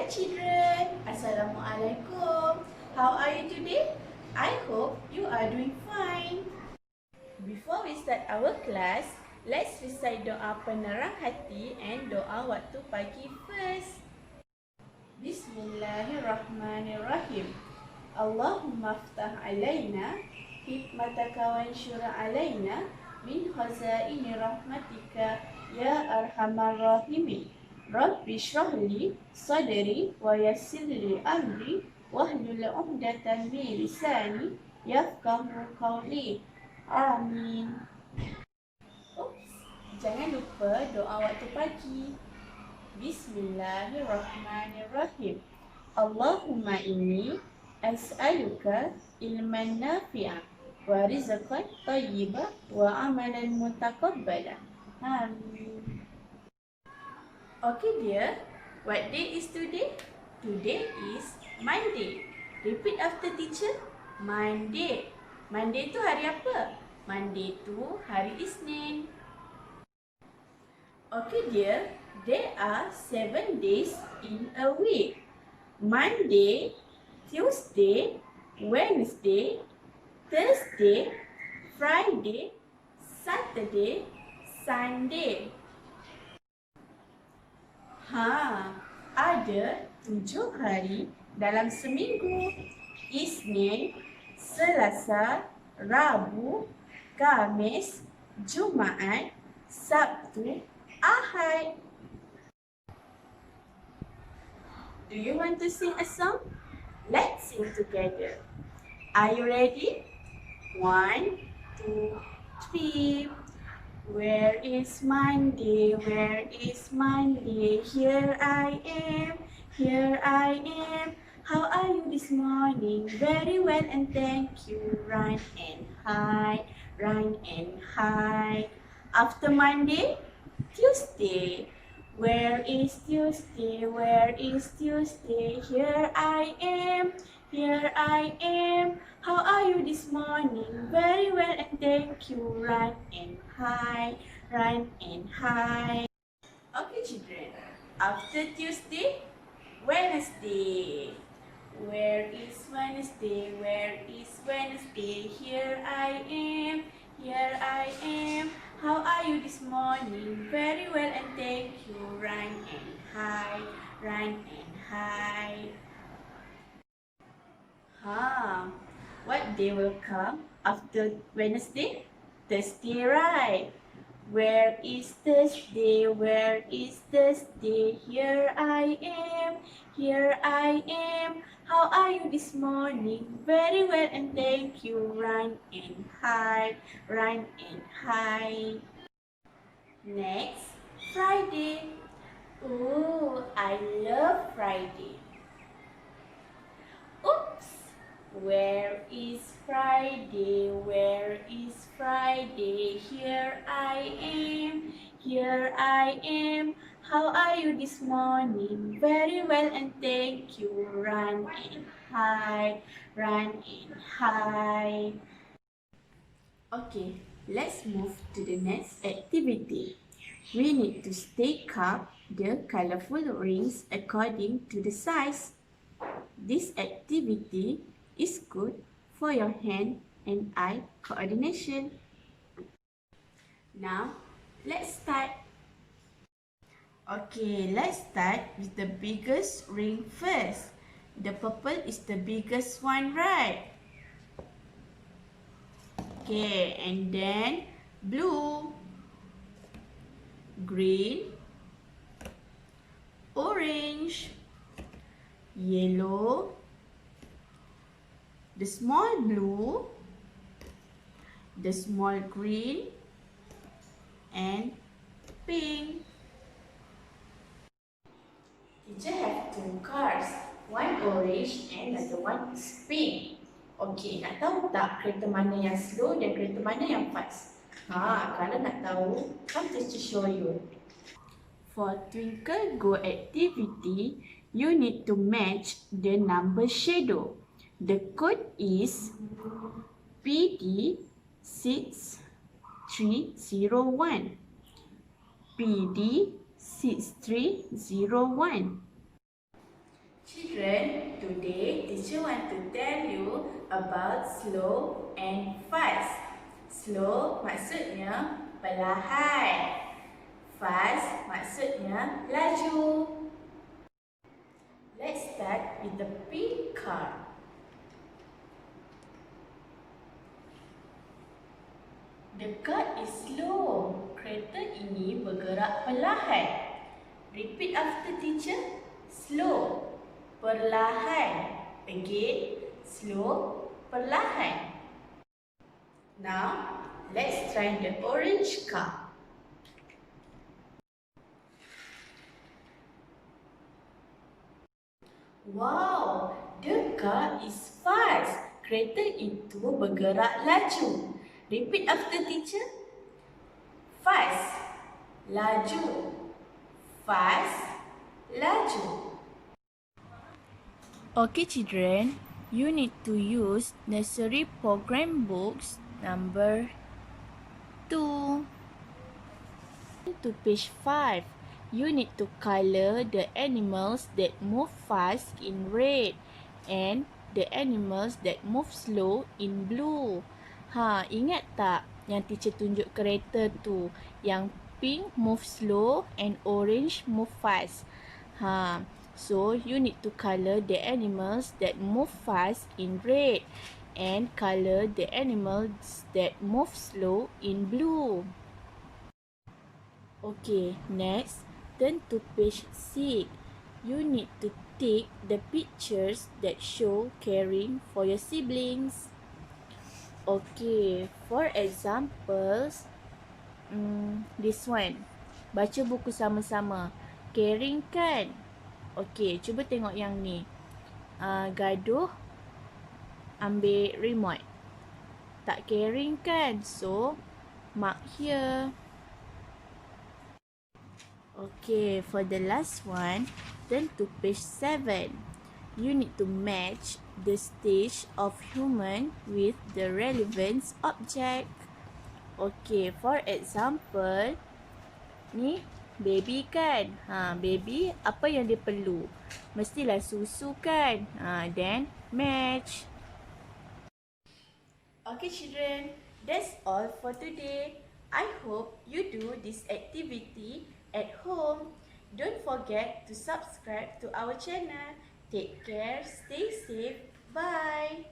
Hi children, Assalamualaikum. How are you today? I hope you are doing fine. Before we start our class, let's recite doa penerang hati and doa waktu pagi first. Bismillahirrahmanirrahim. Allahumma aftah alaina hikmataka wa anshur alaina min khazaini rahmatika ya arhamar rahimin. Rabbi shrah li sadri wa yassir li amri wahlul 'uqdatam min lisani yafqahu qawli. Amin. Oops, jangan lupa doa waktu pagi. Bismillahirrahmanirrahim. Allahumma inni as'aluka ilman nafi'a wa rizqan tayyiba wa amalan mutaqabbala. Amin. Okay dear, what day is today? Today is Monday. Repeat after teacher. Monday. Monday tu hari apa? Monday tu hari Isnin. Okay dear, there are 7 days in a week. Monday, Tuesday, Wednesday, Thursday, Friday, Saturday, Sunday. Ada 7 hari dalam seminggu. Isnin, Selasa, Rabu, Khamis, Jumaat, Sabtu, Ahad. Do you want to sing a song? Let's sing together. Are you ready? 1, 2, 3. Where is Monday? Where is Monday? Here I am. Here I am. How are you this morning? Very well and thank you. Run and hide. Run and hide. After Monday, Tuesday. Where is Tuesday? Where is Tuesday? Here I am. Here I am. How are you this morning? Very well and thank you. Run and hide. Run and hide. Okay children. After Tuesday, Wednesday. Where is Wednesday? Where is Wednesday? Here I am. Here I am. How are you this morning? Very well and thank you. Run and hide. Run and hide. What day will come after Wednesday? Thursday, right? Where is Thursday? Where is Thursday? Here I am. Here I am. How are you this morning? Very well and thank you. Run and hide. Run and hide. Next, Friday. Oh, I love Friday. Oops! Where is Friday? Where is Friday? Here I am. Here I am. How are you this morning? Very well and thank you. Run and hide. Run and hide. Okay, let's move to the next activity. We need to stack up the colorful rings according to the size. This activity is good for your hand and eye coordination. Now, let's start. Okay, let's start with the biggest ring first. The purple is the biggest one, right? Okay, and then blue, green, orange, yellow, the small blue, the small green, and pink. Teacher have 2 cars, one orange and another one is pink. Okay, nak tahu tak kereta mana yang slow dan kereta mana yang fast? Kalau nak tahu, come teacher show you. For twinkle go activity, you need to match the number shadow. The code is PD6301. PD6301. Children, today teacher want to tell you about slow and fast. Slow maksudnya perlahan. Fast maksudnya laju. Let's start with the pink car. The car is slow. Kereta ini bergerak perlahan. Repeat after teacher. Slow. Perlahan. Again. Slow. Perlahan. Now, let's try the orange car. Wow, the car is fast. Kereta itu bergerak laju. Repeat after teacher. Fast. Laju. Fast. Laju. Okay children, you need to use nursery program books number 2. To page 5, you need to color the animals that move fast in red and the animals that move slow in blue. Ingat tak yang teacher tunjuk kereta tu? Yang pink move slow and orange move fast. So you need to color the animals that move fast in red and color the animals that move slow in blue. Okay, next, turn to page 6. You need to take the pictures that show caring for your siblings. Okay, for examples, this one. Baca buku sama-sama. Caring kan? Okay, cuba tengok yang ni. Gaduh, ambil remote. Tak caring kan? So, mark here. Okay, for the last one, turn to page 7. You need to match the stage of human with the relevant object. Okay, for example, ni baby kan? Baby apa yang dia perlu? Mestilah susu kan? Then match. Okay children, that's all for today. I hope you do this activity at home. Don't forget to subscribe to our channel. Take care, stay safe, bye.